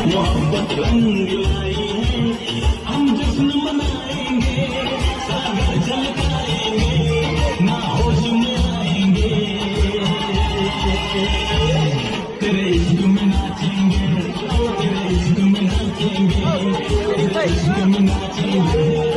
मोहब्बत रंग लाई है, हम जश्न मनाएंगे, सागर झलकाएंगे, ना होश में आएंगे, तेरे इश्क में नाचेंगे, तेरे इश्क में नाचेंगे, तेरे इश्क में नाचेंगे।